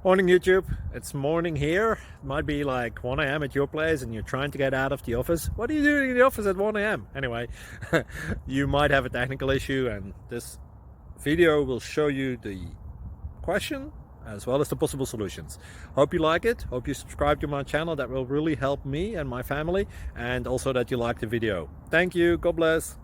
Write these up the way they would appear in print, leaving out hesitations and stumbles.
Morning YouTube, it's morning here. It might be like 1 a.m. at your place and you're trying to get out of the office. What are you doing in the office at 1 a.m.? Anyway, you might have a technical issue and this video will show you the question as well as the possible solutions. Hope you like it, hope you subscribe to my channel. That will really help me and my family, and also that you like the video. Thank you, God bless.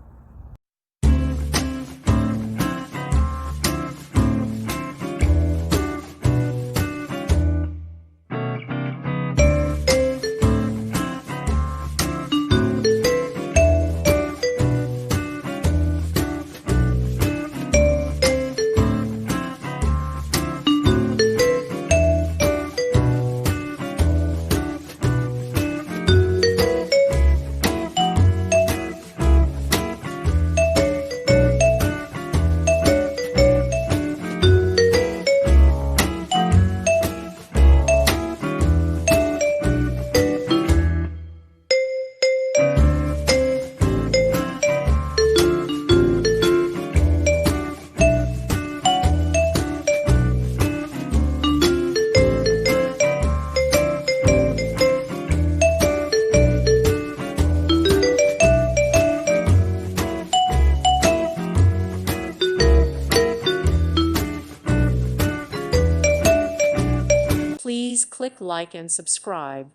Please click like and subscribe.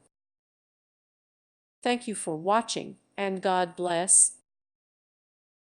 Thank you for watching, and God bless.